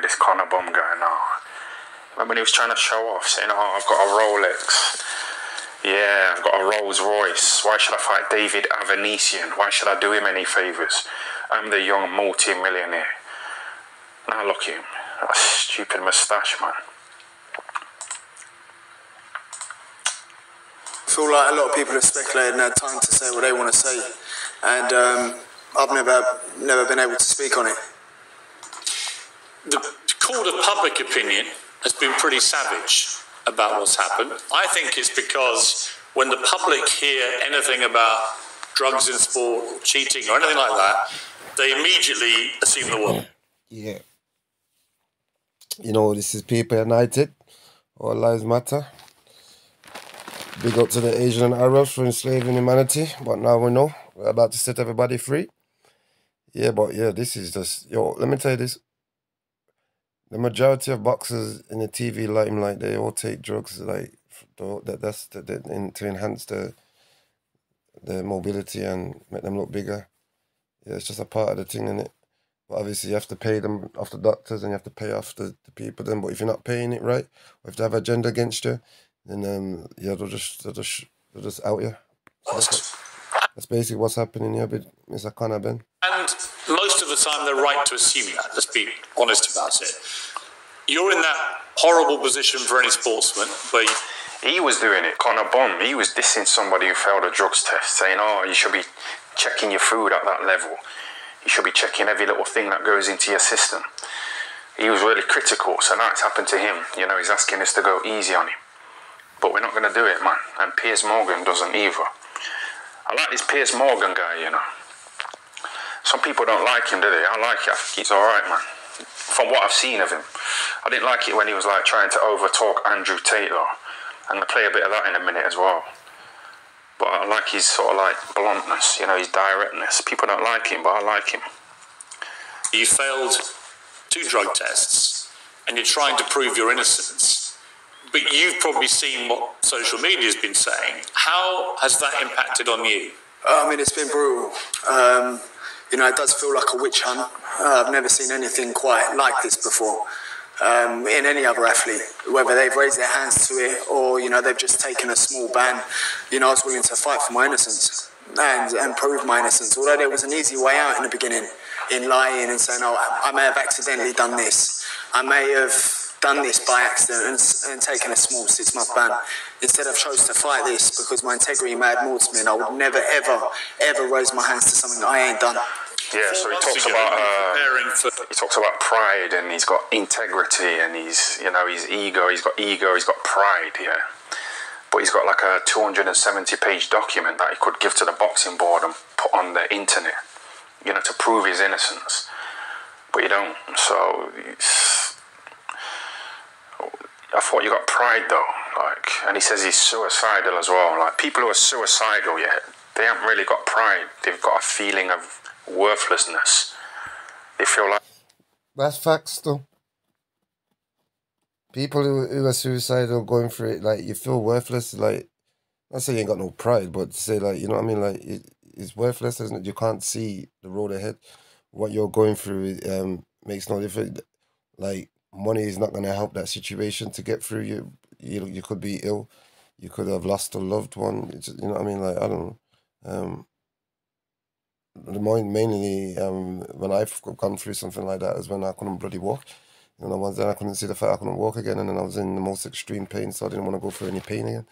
this Conor Bum guy now. Remember when he was trying to show off, saying, "Oh, I've got a Rolex. Yeah, I've got a Rolls Royce. Why should I fight David Avanesian? Why should I do him any favours? I'm the young multi-millionaire." Now look at him. That stupid moustache, man. I feel like a lot of people have speculated and had time to say what they want to say. And I've never been able to speak on it. The court of public opinion has been pretty savage about what's happened. I think it's because when the public hear anything about drugs in sport, or cheating or anything like that, they immediately assume the worst. Yeah. You know, this is People United. All lives matter. Big up to the Asian and Irish for enslaving humanity. But now we know. We're about to set everybody free. Yeah, but yeah, this is just... Yo, let me tell you this. The majority of boxers in the TV limelight, they all take drugs like to enhance their mobility and make them look bigger. Yeah, it's just a part of the thing, innit? But obviously you have to pay them off the doctors and you have to pay off the people then. But if you're not paying it right, or if they have agenda against you, then yeah, they'll just out you. So that's basically what's happening here with Mr. Conor Benn. And most of the time they're right to assume that, let's be honest about it. You're in that horrible position for any sportsman where he was doing it, Conor Bum. He was dissing somebody who failed a drugs test, saying, "Oh, you should be checking your food at that level. You should be checking every little thing that goes into your system." He was really critical, so now it's happened to him. You know, he's asking us to go easy on him. But we're not going to do it, man. And Piers Morgan doesn't either. I like this Piers Morgan guy, you know. Some people don't like him, do they? I like it. I think he's alright, man. From what I've seen of him. I didn't like it when he was like trying to overtalk Andrew Tate, though. I'm going to play a bit of that in a minute as well. But I like his sort of like bluntness, you know, his directness. People don't like him, but I like him. You failed 2 drug tests and you're trying to prove your innocence. But you've probably seen what social media has been saying. How has that impacted on you? I mean, it's been brutal. You know, it does feel like a witch hunt. I've never seen anything quite like this before in any other athlete, whether they've raised their hands to it or, you know, they've just taken a small ban. You know, I was willing to fight for my innocence and prove my innocence, although there was an easy way out in the beginning in lying and saying, "Oh, I may have accidentally done this. I may have done this by accident and taken a small 6-month ban." Instead, I've chose to fight this because my integrity mattered more to me, and I would never, ever raise my hands to something that I ain't done. Yeah, so he talks about pride, and he's got integrity, and he's, you know, his ego. He's got pride, yeah. But he's got like a 270-page document that he could give to the boxing board and put on the internet, you know, to prove his innocence. But you don't. So I thought you got pride though, like, and he says he's suicidal as well. Like, people who are suicidal, yeah, they haven't really got pride. They've got a feeling of worthlessness. They feel like... That's facts though. People who are suicidal, going through it, like, you feel worthless. Like, not say you ain't got no pride, but to say, like, you know what I mean, like, it's worthless, isn't it? You can't see the road ahead. What you're going through makes no difference. Like, money is not going to help that situation to get through. You could be ill. You could have lost a loved one. You know what I mean? Like, I don't know. Mainly when I've gone through something like that is when I couldn't bloody walk. You know, once then I couldn't see the fact I couldn't walk again, and then I was in the most extreme pain, so I didn't want to go through any pain again.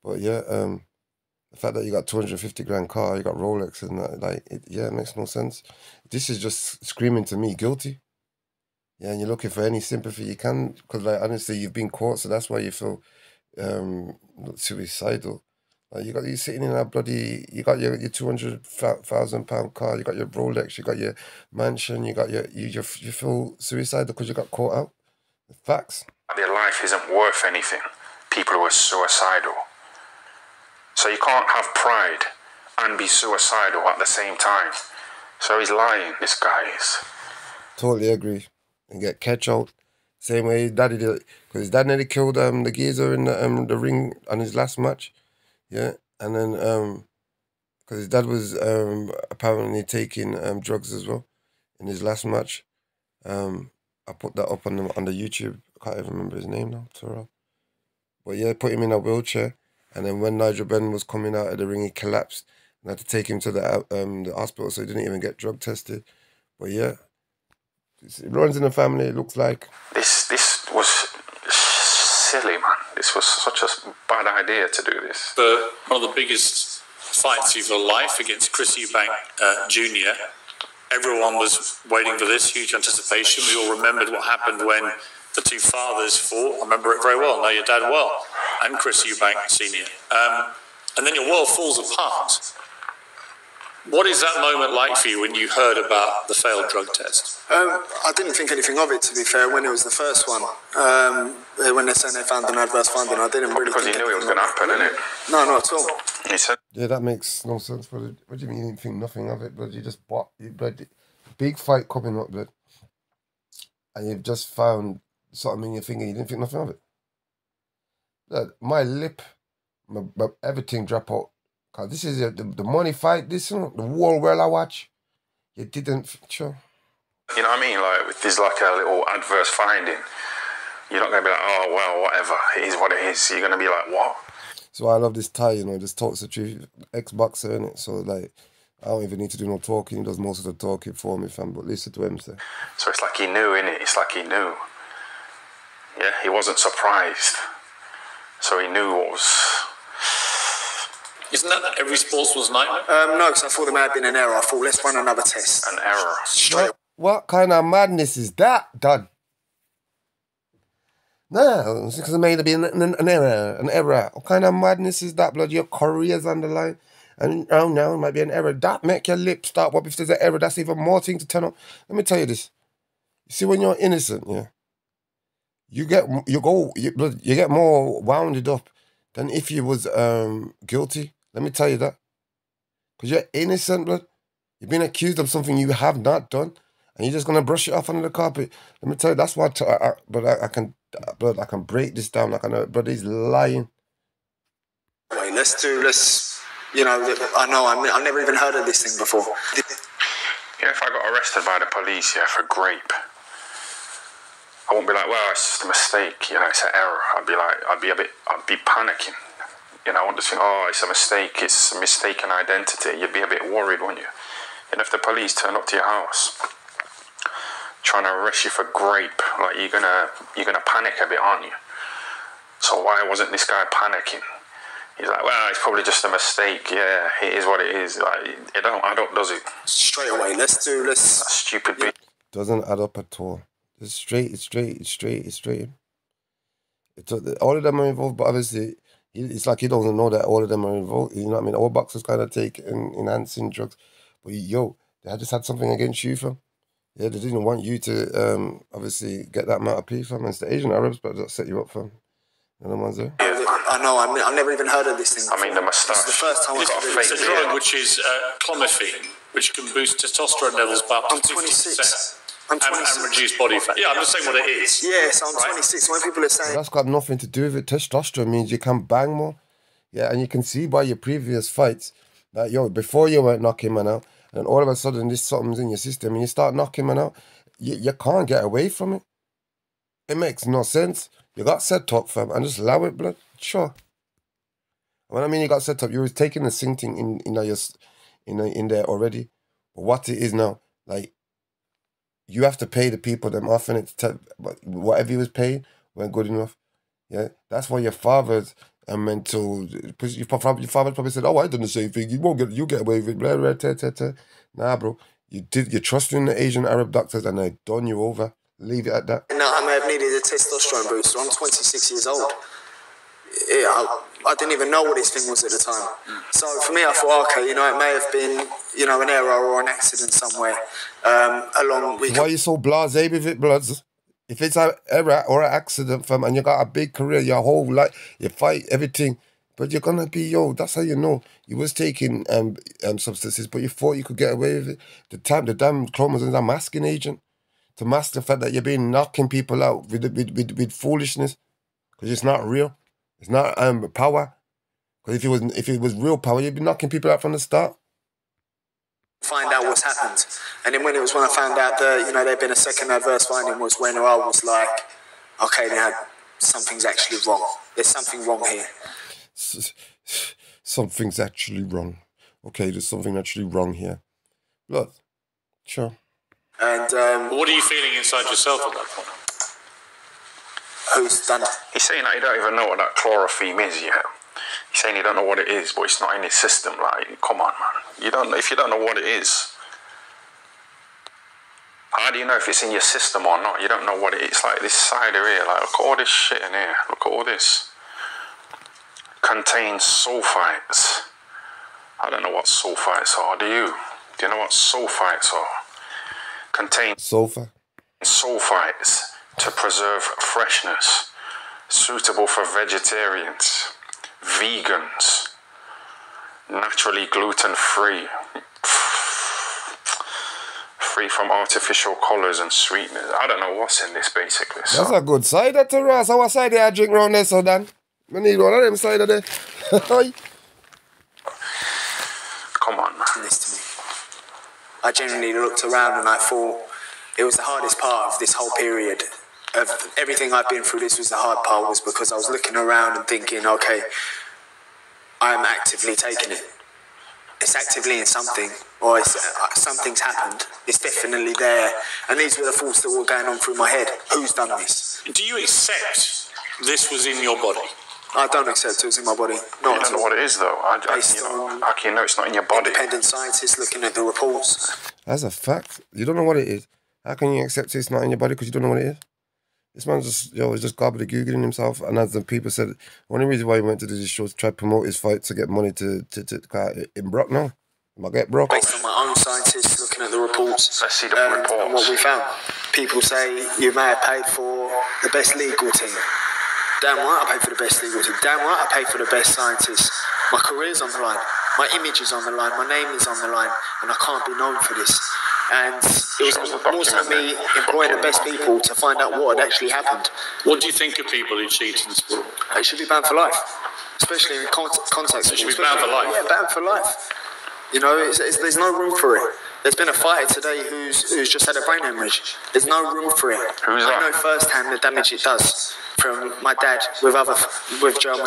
But yeah, the fact that you got 250 grand car, you got Rolex, and that, like, it makes no sense. This is just screaming to me guilty. Yeah, and you're looking for any sympathy you can, because, like, honestly, you've been caught, so that's why you feel suicidal. Like, you sitting in that bloody, you got your £200,000 car, you got your Rolex, you got your mansion, you got you feel suicidal because you got caught out. Facts. Their life isn't worth anything. People who are suicidal. So you can't have pride and be suicidal at the same time. So he's lying, this guy is. Totally agree. And get catch out. Same way his daddy did it. Because his dad nearly killed the geezer in the ring on his last match. Yeah. And then, because his dad was apparently taking drugs as well in his last match. I put that up on the YouTube. I can't even remember his name now, Terrell. But yeah, put him in a wheelchair, and then when Nigel Benn was coming out of the ring, he collapsed, and I had to take him to the hospital, so he didn't even get drug tested. But yeah, it runs in the family. It looks like this was silly, man. This was such a bad idea to do this. One of the biggest fights of your life against Chris Eubank Jr. Everyone was waiting for this, huge anticipation. We all remembered what happened when the two fathers fought. I remember it very well. I know your dad well, and Chris Eubank Sr. And then your world falls apart. What is that moment like for you when you heard about the failed drug test? I didn't think anything of it, to be fair, when it was the first one. When they said they found an adverse finding, I didn't really because think he knew it was going to happen, innit? No, not at all. He said, yeah, that makes no sense. But what do you mean you didn't think nothing of it? But you just bought, big fight coming up, blood, and you've just found something in your finger. You didn't think nothing of it. Blood, my lip, my everything drop out. Cause this is the money fight. This the whole world I watch. You didn't sure. you know what I mean? Like, if there's like a little adverse finding, you're not going to be like, oh, well, whatever. It is what it is. You're going to be like, what? So I love this Ty, you know, just talks the truth. Ex-boxer, innit? So, like, I don't even need to do no talking. He does most of the talking for me, fam. But listen to him say. So it's like he knew, innit? It's like he knew. Yeah, he wasn't surprised. So he knew what was... Isn't that every sportsman's nightmare? No, because I thought there may have been an error. I thought, let's run another test. An error. What kind of madness is that, Dad? No, it's because it may have been an error. What kind of madness is that, blood? Your career's on the line. And oh no, it might be an error. That make your lips start up. If there's an error, that's even more thing to turn up. Let me tell you this. You see, when you're innocent, yeah, you get more wounded up than if you was guilty. Let me tell you that. Because you're innocent, blood. You've been accused of something you have not done, and you're just gonna brush it off under the carpet. Let me tell you, that's why. I can break this down. Like I know, but he's lying. Wait, let's. You know, I've never even heard of this thing before. Yeah, if I got arrested by the police, yeah, for grape, I won't be like, well, it's just a mistake. You know, it's an error. I'd be panicking. You know, I want to think, oh, it's a mistake. It's a mistaken identity. You'd be a bit worried, wouldn't you? And if the police turn up to your house trying to arrest you for grape, like you're gonna panic a bit, aren't you? So why wasn't this guy panicking? He's like, well, it's probably just a mistake. Yeah, it is what it is. Like, it don't add up, does it? Straight away, let's. That stupid bit. Doesn't add up at all. It's straight. All of them are involved, but obviously, it's like he doesn't know that all of them are involved. You know what I mean? All boxers kind of take enhancing drugs. But they just had something against you, fam. Yeah, they didn't want you to obviously get that amount of pay, fam. It's the Asian Arabs, but that set you up, fam. You know the ones there? I know, I've never even heard of this thing before. I mean, the moustache. It's the first time I've got a It's a drug which is clomiphene, which can boost testosterone levels by up to 50%. I'm 26. And reduce body fat. Yeah, I'm just saying what it is. Yes, I'm 26. When people are saying... That's got nothing to do with it. Testosterone means you can bang more. Yeah, and you can see by your previous fights that, before you weren't knocking man out, and all of a sudden this something's in your system and you start knocking man out, you can't get away from it. It makes no sense. You got set up, fam, and just allow it, blood. Sure. When I mean you got set up, you were taking the same thing in there already. But what it is now, like, you have to pay the people them offering it. Whatever you was paying weren't good enough. Yeah, that's why your fathers are mental. Your father probably said, "Oh, I done the same thing. You get away with it." Blah, blah, blah, blah, blah. Nah, bro. You trusted in the Asian Arab doctors, and they done you over. Leave it at that. No, I may have needed a testosterone booster. I'm 26 years old. Yeah, I didn't even know what this thing was at the time. So for me, I thought, okay, it may have been, an error or an accident somewhere along with... Why are you so blasé with it, bloods? If it's an error or an accident, fam, and you got a big career, your whole life, you fight everything, but you're gonna be, that's how you know. You was taking substances, but you thought you could get away with it. The damn chromosomes are masking agent to mask the fact that you're being knocking people out with foolishness, because it's not real. It's not power. Because if it was real power, you'd be knocking people out from the start. Find out what's happened. And then when I found out that, you know, there'd been a second adverse finding was when I was like, okay, now something's actually wrong. There's something wrong here. Something's actually wrong. Okay, there's something actually wrong here. Look, sure. And what are you feeling inside yourself at that point? Who's done it? He's saying that he don't even know what that chlorophene is yet. He's saying he don't know what it is, but it's not in his system. Like, come on, man. If you don't know what it is, how do you know if it's in your system or not? You don't know what it is. It's like this cider here. Like, look at all this shit in here. Look at all this. Contains sulfites. I don't know what sulfites are. Do you? Do you know what sulfites are? Contains sulfites to preserve freshness. Suitable for vegetarians, vegans, naturally gluten-free, free from artificial colours and sweeteners. I don't know what's in this, basically. So. That's a good cider to Ross. What cider I drink round there, so Dan? I need one of them cider there. Come on, man. This to me. I genuinely looked around and I thought it was the hardest part of this whole period. Of everything I've been through, this was the hard part, was because I was looking around and thinking, okay, I'm actively taking it. It's actively in something, or something's happened. It's definitely there. And these were the thoughts that were going on through my head. Who's done this? Do you accept this was in your body? I don't accept it was in my body. You don't know what it is, though. How can you know it's not in your body? Independent scientists looking at the reports. That's a fact. You don't know what it is. How can you accept it's not in your body because you don't know what it is? This man's just, he's just gobbledygoogling himself. And as the people said, one of the reasons why he went to do this show is to try to promote his fight to get money to in Brock now. I get Brock. Based on my own scientists looking at the reports. Let's see the reports. And what we found. People say you may have paid for the best legal team. Damn right I paid for the best legal team. Damn right I paid for the best scientists. My career's on the line. My image is on the line. My name is on the line. And I can't be known for this. And it was more so me employing the best people to find out what had actually happened. What do you think of people who cheat in sport? They should be banned for life, especially in contact. They should be banned for life? Yeah, banned for life. You know, there's no room for it. There's been a fighter today who's just had a brain hemorrhage. There's no room for it. Who's that? I know firsthand the damage it does from my dad with Joe.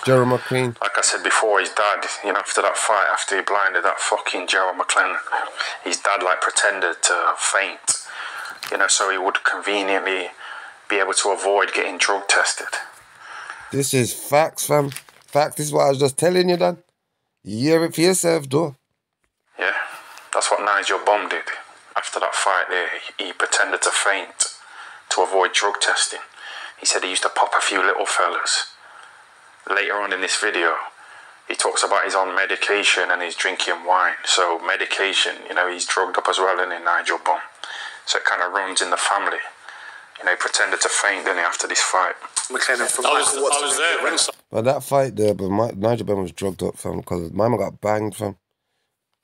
Gerald McLean. Like I said before, his dad, after that fight, after he blinded that fucking Gerald McLean, his dad pretended to faint, so he would conveniently be able to avoid getting drug tested. This is facts, fam. Facts. This is what I was just telling you, Dan. You hear it for yourself, though. Yeah, that's what Nigel Bomb did. After that fight there, he pretended to faint to avoid drug testing. He said he used to pop a few little fellas. Later on in this video, he talks about he's on medication and he's drinking wine. So medication, he's drugged up as well, isn't he, Nigel Bomb? So it kind of runs in the family. He pretended to faint, didn't he, after this fight? I was there. But that fight there, Nigel Bomb was drugged up, fam, because my man got banged, fam.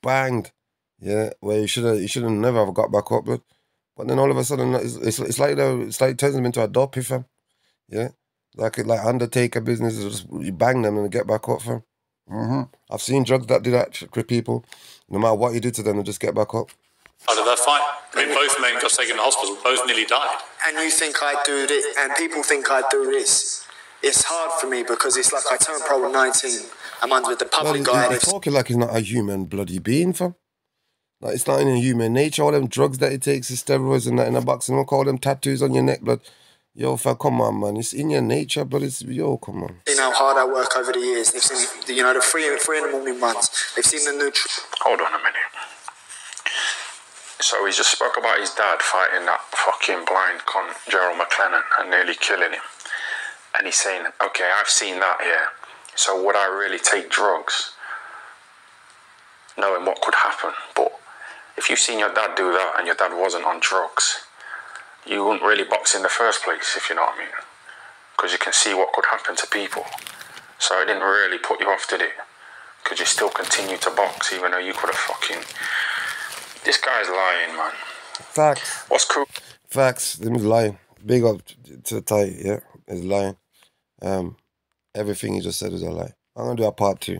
Banged. Yeah, where he should have never have got back up, but then all of a sudden, it's like it turns him into a dopey, fam. Yeah. Like Undertaker business, just you bang them and they get back up, fam. I've seen drugs that do that to people. No matter what you do to them, they just get back up. Out of that fight, both men got taken to hospital, both nearly died. And you think I do this, and people think I do this. It's hard for me because it's like I turned pro at 19. I'm under the public eye. He's talking like he's not a human bloody being, fam. Like it's not in human nature. All them drugs that he takes, his steroids and that in the boxing, we'll call them tattoos on your neck, blood. Yo, fam, come on, man. It's in your nature, but come on. You know how hard I work over the years. They've seen, the 3 in the morning runs. They've seen the new... Hold on a minute. So he just spoke about his dad fighting that fucking blind cunt, Gerald McLennan, and nearly killing him. And he's saying, okay, I've seen that, yeah. So would I really take drugs? Knowing what could happen. But if you've seen your dad do that and your dad wasn't on drugs, you wouldn't really box in the first place, if you know what I mean. Because you can see what could happen to people. So it didn't really put you off, did it? Because you still continue to box, even though you could have fucking... This guy's lying, man. Facts. What's cool? Facts. Them is lying. Big up to the tie, yeah. He's lying. Everything he just said is a lie. I'm going to do a part 2.